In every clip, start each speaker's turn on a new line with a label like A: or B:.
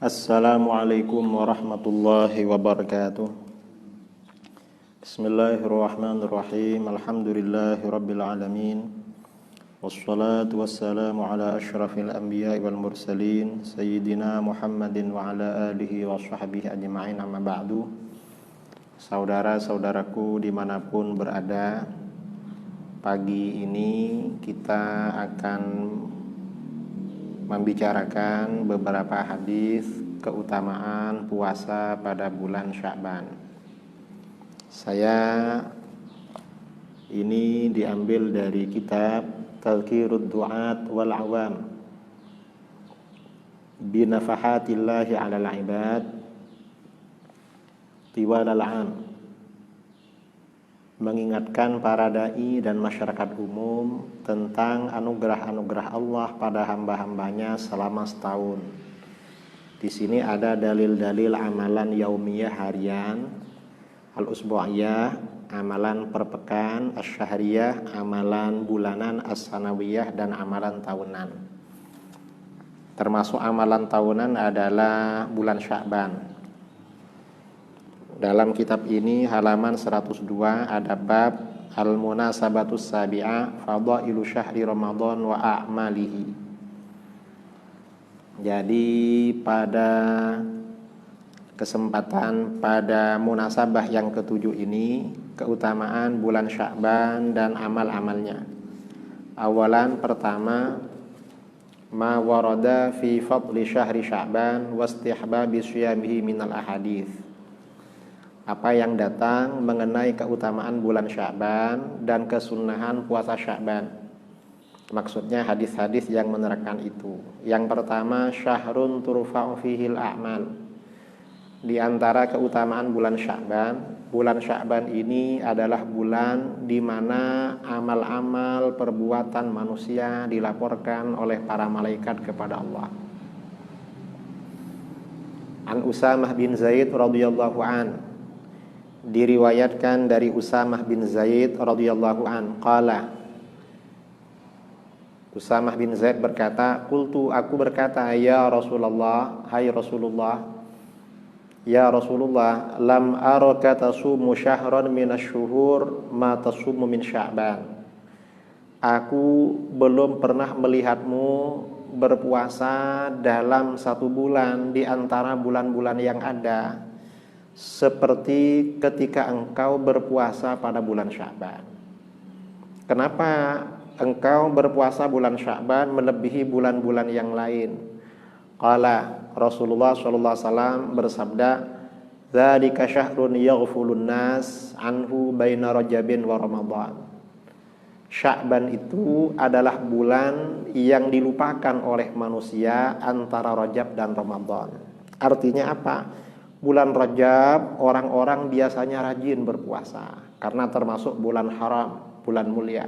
A: Assalamualaikum warahmatullahi wabarakatuh. Bismillahirrahmanirrahim. Alhamdulillahi rabbil alamin. Wassalatu wassalamu ala asyrafil anbiya'i wal mursalin Sayyidina Muhammadin wa ala alihi wa sahbihi ajma'in, amma ba'du. Saudara-saudaraku dimanapun berada, pagi ini kita akan membicarakan beberapa hadis keutamaan puasa pada bulan Sya'ban. Saya ini diambil dari kitab Tadhkirud Du'at wal Awam bi nafahatillahi 'alal 'ibad tiwalal 'am, mengingatkan para dai dan masyarakat umum tentang anugerah-anugerah Allah pada hamba-hambanya selama setahun. Di sini ada dalil-dalil amalan yaumiyah harian, al-usbu'iyah amalan per pekan, asy-syahriyah amalan bulanan, as-sanawiyah dan amalan tahunan. Termasuk amalan tahunan adalah bulan Sya'ban. Dalam kitab ini halaman 102 ada bab Al-Munasabatus Sabi'ah Fadailu Syahri Ramadan wa A'malihi. Jadi pada kesempatan pada munasabah yang ketujuh ini, keutamaan bulan Sya'ban dan amal-amalnya. Awalan, pertama, ma warada fi fadli syahri Sya'ban wa istihbabi syiyamihi minal ahadits. Apa yang datang mengenai keutamaan bulan Sya'ban dan kesunahan puasa Sya'ban. Maksudnya hadis-hadis yang menerangkan itu. Yang pertama, syahrun turfa'u fihil a'mal. Di antara keutamaan bulan Sya'ban ini adalah bulan di mana amal-amal perbuatan manusia dilaporkan oleh para malaikat kepada Allah. An Usamah bin Zaid radhiyallahu an, diriwayatkan dari Usamah bin Zaid radhiyallahu an, qala, Usamah bin Zaid berkata, qultu, aku berkata, ya Rasulullah, hai Rasulullah, ya Rasulullah, lam araka tasumu syahran minasyuhur ma tasumu min Sya'ban. Aku belum pernah melihatmu berpuasa dalam satu bulan di antara bulan-bulan yang ada seperti ketika engkau berpuasa pada bulan Sya'ban. Kenapa engkau berpuasa bulan Sya'ban melebihi bulan-bulan yang lain? Qala, Rasulullah sallallahu alaihi wasallam bersabda, dzalika syahrun yaghfulun nas anhu baina Rajabin wa Ramadan. Sya'ban itu adalah bulan yang dilupakan oleh manusia antara Rajab dan Ramadan. Artinya apa? Bulan Rajab orang-orang biasanya rajin berpuasa karena termasuk bulan haram, bulan mulia.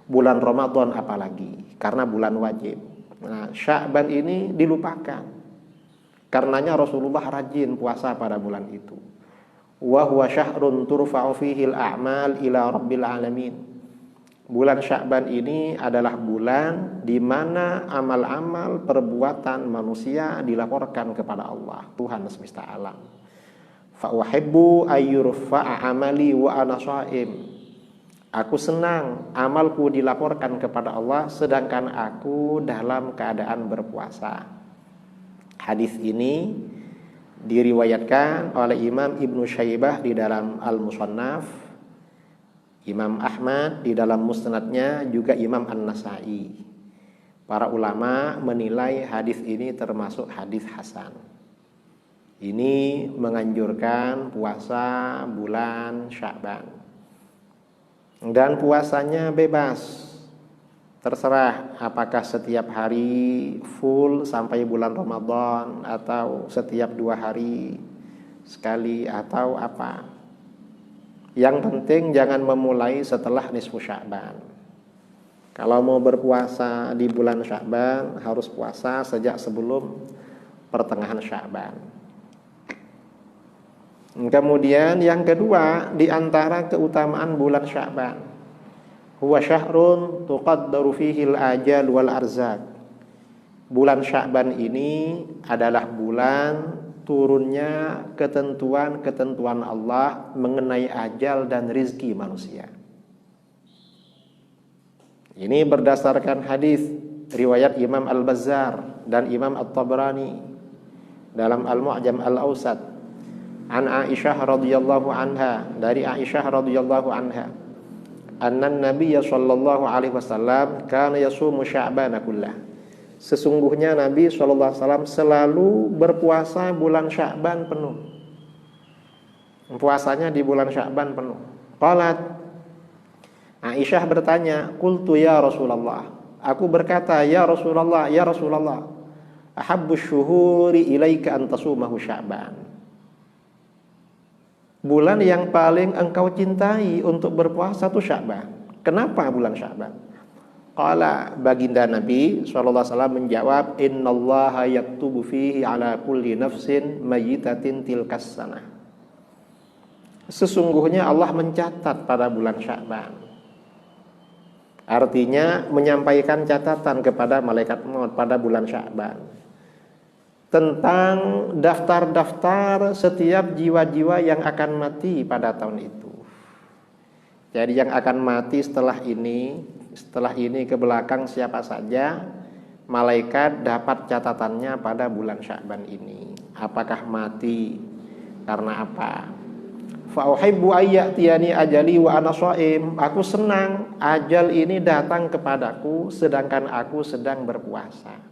A: Bulan Ramadan apalagi karena bulan wajib. Nah, Sya'ban ini dilupakan. Karenanya Rasulullah rajin puasa pada bulan itu. Wa huwa syahrun turfa'u fihil a'mal ila rabbil alamin. Bulan Sya'ban ini adalah bulan di mana amal-amal perbuatan manusia dilaporkan kepada Allah, Tuhan semesta alam. Fa uhibbu ayyurfa'a amali wa ana shaim. Aku senang amalku dilaporkan kepada Allah sedangkan aku dalam keadaan berpuasa. Hadis ini diriwayatkan oleh Imam Ibnu Syaibah di dalam Al-Musannaf, Imam Ahmad di dalam musnadnya, juga Imam An-Nasa'i. Para ulama menilai hadis ini termasuk hadis hasan. Ini menganjurkan puasa bulan Sya'ban. Dan puasanya bebas. Terserah apakah setiap hari full sampai bulan Ramadan atau setiap 2 hari sekali atau apa. Yang penting jangan memulai setelah nisfu Sya'ban. Kalau mau berpuasa di bulan Sya'ban harus puasa sejak sebelum pertengahan Sya'ban. Kemudian yang kedua, di antara keutamaan bulan Sya'ban, huwa syahrun tuqaddaru fihi al-ajal wal arzaq. bulan Sya'ban ini adalah bulan turunnya ketentuan-ketentuan Allah mengenai ajal dan rizki manusia. Ini berdasarkan hadis riwayat Imam Al-Bazzar dan Imam At-Tabrani dalam Al-Mu'jam Al-Awsat an Aisyah radhiyallahu anha, dari Aisyah radhiyallahu anha, anna Nabiy sallallahu alaihi wasallam kana yasumu Sya'ban kullah. Sesungguhnya Nabi sallallahu alaihi wasallam selalu berpuasa bulan Sya'ban penuh. Puasanya di bulan Sya'ban penuh. Qalat, Aisyah bertanya, qultu ya Rasulullah, aku berkata, ya Rasulullah, ya Rasulullah, ahabbus syuhuri ilaika an tasumahu Sya'ban. Bulan yang paling engkau cintai untuk berpuasa itu Sya'ban. Kenapa bulan Sya'ban? Qala, baginda Nabi sallallahu alaihi wasallam menjawab, innallaha yaktubu fihi ala kulli nafsin mayyitatin tilkas sanah. Sesungguhnya Allah mencatat pada bulan Sya'ban. Artinya menyampaikan catatan kepada malaikat maut pada bulan Sya'ban tentang daftar-daftar setiap jiwa-jiwa yang akan mati pada tahun itu. Jadi yang akan mati setelah ini ke belakang siapa saja, malaikat dapat catatannya pada bulan Sya'ban ini. Apakah mati karena apa? Fa uhibbu ayyatiyani ajali wa ana shaim. Aku senang ajal ini datang kepadaku sedangkan aku sedang berpuasa.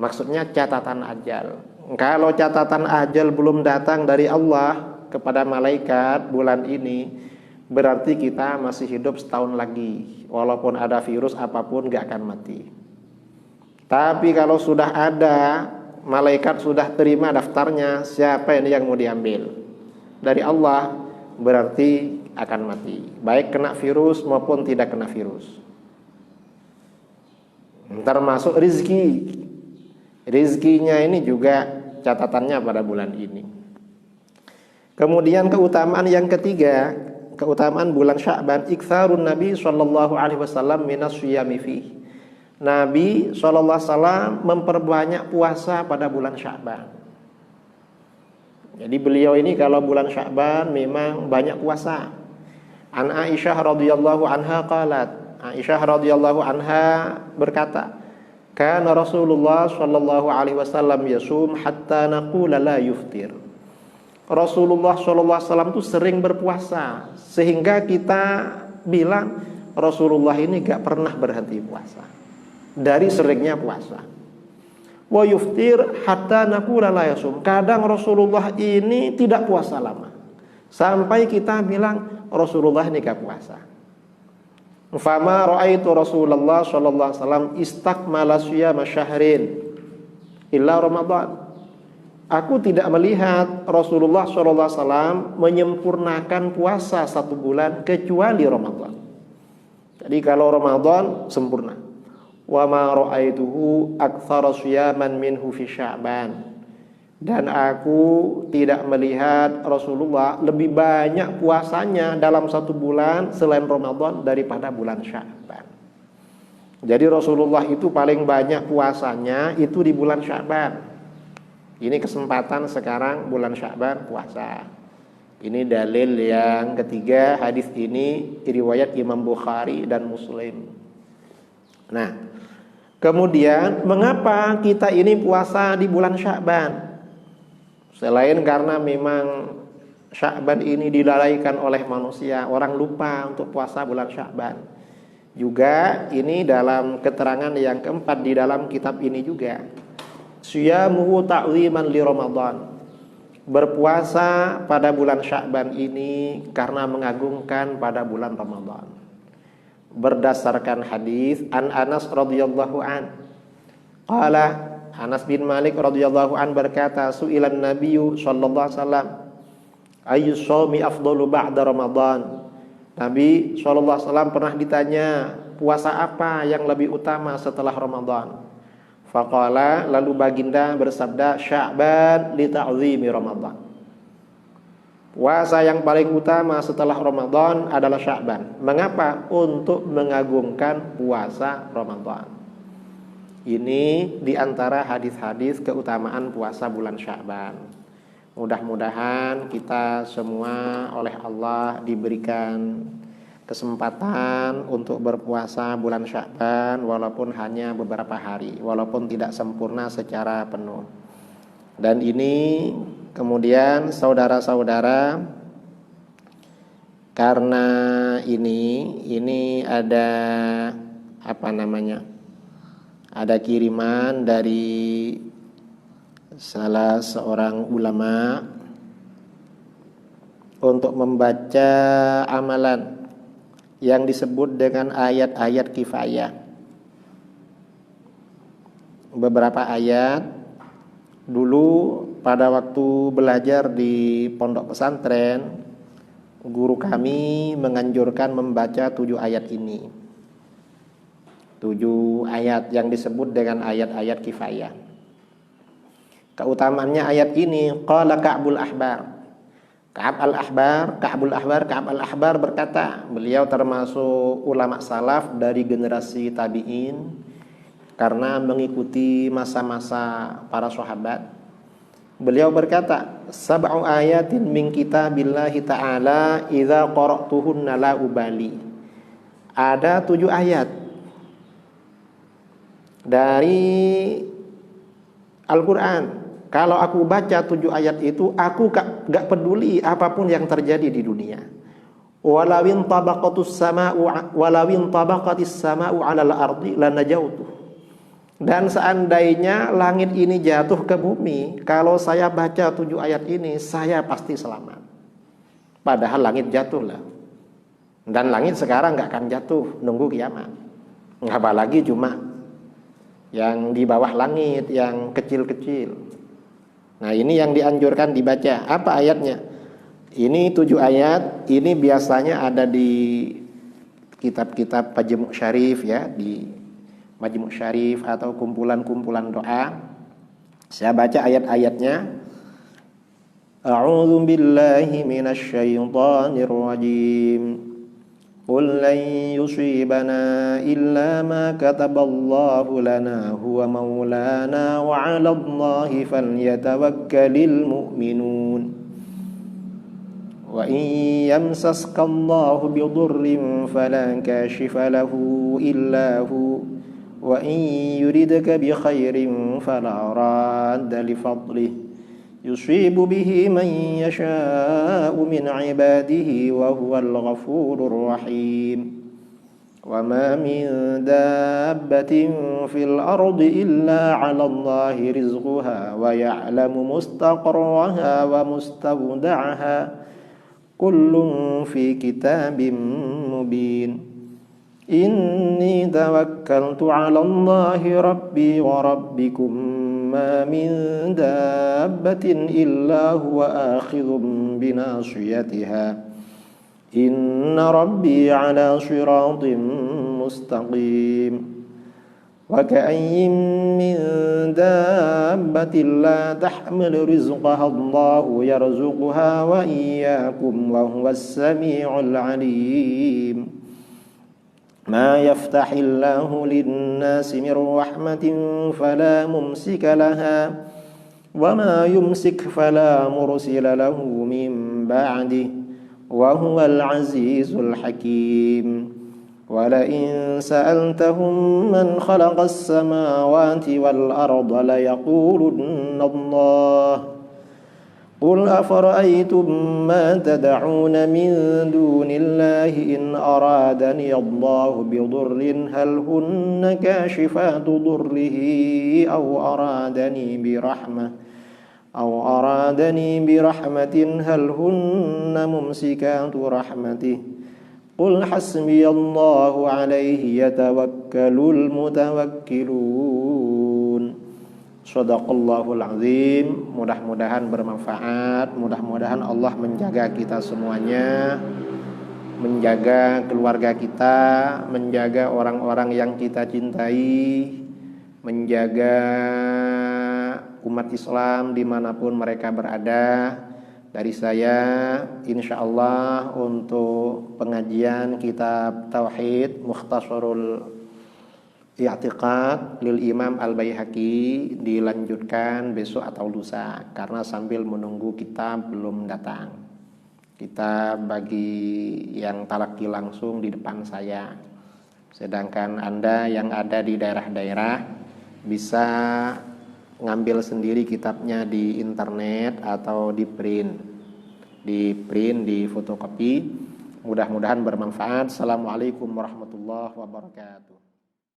A: Maksudnya catatan ajal. Kalau catatan ajal belum datang dari Allah kepada malaikat bulan ini, berarti kita masih hidup setahun lagi. Walaupun ada virus apapun gak akan mati. Tapi kalau sudah ada, malaikat sudah terima daftarnya, siapa ini yang mau diambil dari Allah, berarti akan mati, baik kena virus maupun tidak kena virus. Termasuk rizkinya ini juga catatannya pada bulan ini. Kemudian keutamaan yang ketiga, keutamaan bulan Sya'ban, iktsarun Nabi sallallahu alaihi wasallam minas syiyami fihi. Nabi sallallahu alaihi wasallam memperbanyak puasa pada bulan Sya'ban. Jadi beliau ini kalau bulan Sya'ban memang banyak puasa. An Aisyah radhiyallahu anha qalat, Aisyah radhiyallahu anha berkata, kana Rasulullah sallallahu alaihi wasallam yasum hatta naqula la yuftir. Rasulullah sallallahu alaihi wasallam itu sering berpuasa sehingga kita bilang Rasulullah ini gak pernah berhenti puasa. Dari seringnya puasa. Wa yuftir hatta naqula la yasum. Kadang Rasulullah ini tidak puasa lama sampai kita bilang Rasulullah ini gak puasa. Fama ra'aitu Rasulullah sallallahu alaihi wasallam istakmala siyama syahrin illa Ramadan. Aku tidak melihat Rasulullah sallallahu alaihi wasallam menyempurnakan puasa satu bulan kecuali Ramadan. Jadi kalau Ramadan sempurna. Wa ma ra'aituhu aktsara siyaman minhu fi Sya'ban. Dan aku tidak melihat Rasulullah lebih banyak puasanya dalam satu bulan selain Ramadan daripada bulan Sya'ban. Jadi Rasulullah itu paling banyak puasanya itu di bulan Sya'ban. Ini kesempatan sekarang bulan Sya'ban puasa. Ini dalil yang ketiga, hadis ini riwayat Imam Bukhari dan Muslim. Nah, kemudian mengapa kita ini puasa di bulan Sya'ban? Selain karena memang Sya'ban ini dilalaikan oleh manusia, orang lupa untuk puasa bulan Sya'ban. Juga ini dalam keterangan yang keempat di dalam kitab ini juga, siyamuhu ta'ziman li Ramadan. Berpuasa pada bulan Sya'ban ini karena mengagungkan pada bulan Ramadan. Berdasarkan hadis an Anas radhiyallahu an. Qala, Anas bin Malik radhiyallahu an berkata, su'ilan Nabiyyu sallallahu alaihi wasallam ayyu shaumi afdalu ba'da Ramadan. Nabi sallallahu alaihi wasallam pernah ditanya, puasa apa yang lebih utama setelah Ramadan? Faqala, lalu baginda bersabda, Sya'ban li ta'zimi Ramadan. Puasa yang paling utama setelah Ramadan adalah Sya'ban. Mengapa? Untuk mengagungkan puasa Ramadan. Ini diantara hadis-hadis keutamaan puasa bulan Sya'ban. Mudah-mudahan kita semua oleh Allah diberikan kesempatan untuk berpuasa bulan Sya'ban walaupun hanya beberapa hari, walaupun tidak sempurna secara penuh. Dan ini kemudian saudara-saudara, karena ini ada ada kiriman dari salah seorang ulama untuk membaca amalan yang disebut dengan ayat-ayat kifayah. Beberapa ayat dulu pada waktu belajar di pondok pesantren, guru kami menganjurkan membaca 7 ayat ini. 7 ayat yang disebut dengan ayat-ayat kifayah. Keutamaannya ayat ini, qala Ka'bul Ahbar. Ka'bul Ahbar berkata, beliau termasuk ulama salaf dari generasi tabi'in karena mengikuti masa-masa para sahabat. Beliau berkata, sab'u ayatin min kitabillahi ta'ala idza qara'tuhunna la ubali. Ada 7 ayat dari Al-Quran. Kalau aku baca 7 ayat itu, aku gak peduli apapun yang terjadi di dunia. Walawin tabaqatis sama'u 'alal ardi lanajautu. Dan seandainya langit ini jatuh ke bumi, kalau saya baca 7 ayat ini, saya pasti selamat. Padahal langit jatuhlah. Dan langit sekarang gak akan jatuh, nunggu kiamat. Apalagi cuma yang di bawah langit, yang kecil-kecil. Nah, ini yang dianjurkan dibaca. Apa ayatnya? Ini 7 ayat. Ini biasanya ada di kitab-kitab Majmu' Syarif ya, di Majmu' Syarif atau kumpulan-kumpulan doa. Saya baca ayat-ayatnya. A'udzu billahi minasy syaithanir rajim. Qul lan yusibana illa ma kataballahu lana huwa maulana wa 'alallahi falyatawakkalul mu'minun. Wa in yamsaskallahu bidurrin fala kashifa lahu illa hu wa in yuridka bi khairin fala radda li fadlihi yusibu bihi man yasha'u min ibadihi wa huwal ghafurur rahim. Wa ma min dabbatin fil ardi illa 'ala Allahi rizquha wa ya'lamu mustaqarraha wa mustawda'aha kullun fi kitabim mubin. Inni tawakkaltu 'ala Allahi rabbi wa rabbikum ma min dabbatin illa huwa akhidhun binasiyatiha inna rabbi 'ala siratin mustaqim. Wa ka'ayyin min dabbatin la tahmilu rizqaha Allahu yarzuquha wa iyyakum wa huwas sami'ul 'alim. ما يفتح الله للناس من رحمة فلا ممسك لها وما يمسك فلا مرسل له من بعده وهو العزيز الحكيم. ولئن سألتهم من خلق السماوات والأرض ليقولن الله قل أفرأيتم ما تدعون من دون الله إن أرادني الله بضر هل هن كاشفات ضره أو أرادني برحمة هل هن ممسكات رحمته قل حسبي الله عليه يتوكل المتوكلون. Shadaqallahul azim. Mudah-mudahan bermanfaat. Mudah-mudahan Allah menjaga kita semuanya, menjaga keluarga kita, menjaga orang-orang yang kita cintai, menjaga umat Islam dimanapun mereka berada. Dari saya, insya Allah untuk pengajian kitab Tauhid Mukhtasarul i'tiqad lil Imam Al-Baihaqi dilanjutkan besok atau lusa, karena sambil menunggu kitab belum datang. Kitab bagi yang talaki langsung di depan saya, sedangkan Anda yang ada di daerah-daerah bisa ngambil sendiri kitabnya di internet atau di print, di fotokopi. Mudah-mudahan bermanfaat. Assalamualaikum warahmatullahi wabarakatuh.